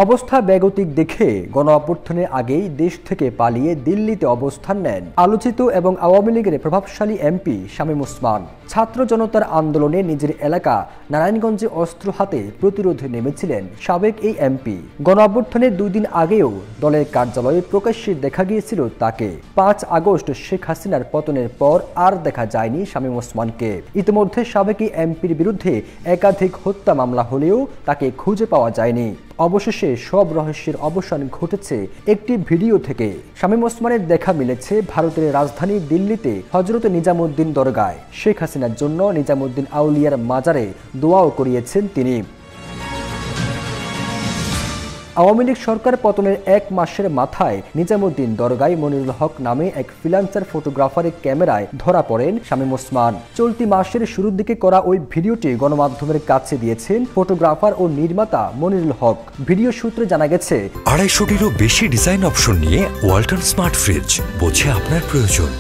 অবস্থা বেগতিক দেখে গণঅভ্যুত্থানের আগেই দেশ থেকে পালিয়ে দিল্লিতে অবস্থান নেন আলোচিত এবং আওয়ামী লীগের প্রভাবশালী এমপি শামীম ওসমান। ছাত্র জনতার আন্দোলনে নিজের এলাকা নারায়ণগঞ্জে অস্ত্র হাতে প্রতিরোধে নেমেছিলেন সাবেক এই এমপি। গণঅভ্যুত্থানের 2 দিন আগেও দলের কার্যালয়ে প্রকাশ্যে দেখা গিয়েছিল তাকে। 5 আগস্ট শেখ হাসিনার পতনের পর আর দেখা যায়নি শামীম ওসমানকে। ইতিমধ্যে সাবেক এই এমপির বিরুদ্ধে একাধিক হত্যা মামলা হলেও তাকে খুঁজে পাওয়া যায়নি। অবশেষে সব রহস্যের অবসান ঘটেছে একটি ভিডিও থেকে। শামীম ওসমানের দেখা মিলেছে ভারতের রাজধানী দিল্লিতে হযরত নিজামুদ্দিন দরগায়। শেখ হাসিনার জন্য নিজামুদ্দিন আউলিয়ার মাজারে দোয়াও করিয়েছেন তিনি। আওয়ামী লীগ সরকার পতনের 1 মাসের মাথায় নিজামুদ্দিন দরগায় মনিরুল হক নামে এক ফ্রিল্যান্সার ফটোগ্রাফারের ক্যামেরায় ধরা পড়েন শামীম ওসমান। চলতি মাসের শুরুর দিকে করা ওই ভিডিওটি গণমাধ্যমের কাছে দিয়েছেন ফটোগ্রাফার ও নির্মাতা মনিরুল হক। ভিডিও সূত্রে জানা গেছে, 250-টিরও বেশি ডিজাইন অপশন নিয়ে ওয়ালটন স্মার্ট ফ্রিজ, বোঝে আপনার প্রয়োজন।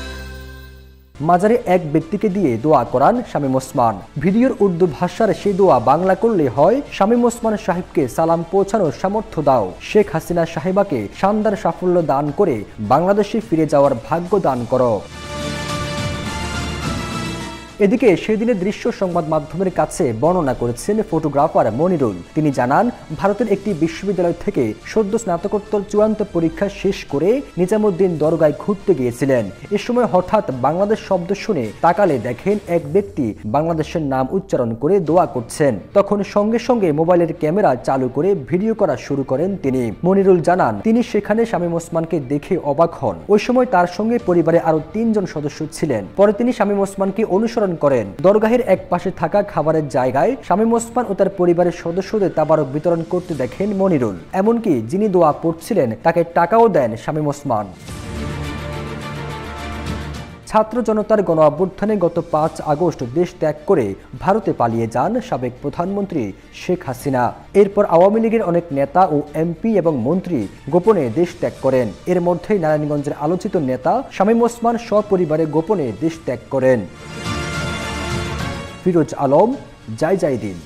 মাজারে এক ব্যক্তিকে দিয়ে দোয়া করান শামীম ওসমান। ভিডিওর উর্দু ভাষার সেই দোয়া বাংলা করলে হয়, শামীম ওসমান সাহেবকে সালাম পৌঁছানোর সামর্থ্য দাও, শেখ হাসিনা সাহেবাকে শানদার সাফল্য দান করে বাংলাদেশে ফিরে যাওয়ার ভাগ্য দান করো। এদিকে সেদিনের দৃশ্য সংবাদ মাধ্যমের কাছে বর্ণনা করেছেন ফটোগ্রাফার মনিরুল। তিনি জানান, ভারতের একটি বিশ্ববিদ্যালয় থেকে সদ্য স্নাতকোত্তর চূড়ান্ত পরীক্ষা শেষ করে নিজামুদ্দিন দরগায় ঘুরতে গিয়েছিলেন। এ সময় হঠাৎ বাংলাদেশ শব্দ শুনে তাকালে দেখেন এক ব্যক্তি বাংলাদেশের নাম উচ্চারণ করে দোয়া করছেন। তখন সঙ্গে সঙ্গে মোবাইলের ক্যামেরা চালু করে ভিডিও করা শুরু করেন তিনি। মনিরুল জানান, তিনি সেখানে শামীম ওসমানকে দেখে অবাক হন। ওই সময় তার সঙ্গে পরিবারে আরো 3 জন সদস্য ছিলেন। পরে তিনি শামীম ওসমানকে অনুসরণ করেন। দরগাহের এক পাশে থাকা খাবারের জায়গায় শামীম ওসমান ও তার পরিবারের সদস্যদের তাবারক বিতরণ করতে দেখেন মনিরুল। এমনকি যিনি দোয়া পড়ছিলেন তাকে টাকাও দেন শামীম ওসমান। ছাত্র জনতার গণঅভ্যুত্থানে গত 5 আগস্ট দেশ ত্যাগ করে ভারতে পালিয়ে যান সাবেক প্রধানমন্ত্রী শেখ হাসিনা। এরপর আওয়ামী লীগের অনেক নেতা ও এমপি এবং মন্ত্রী গোপনে দেশ ত্যাগ করেন। এর মধ্যেই নারায়ণগঞ্জের আলোচিত নেতা শামীম ওসমান সপরিবারে গোপনে দেশ ত্যাগ করেন। ফিরোজ আলম, জয় জয় দিন।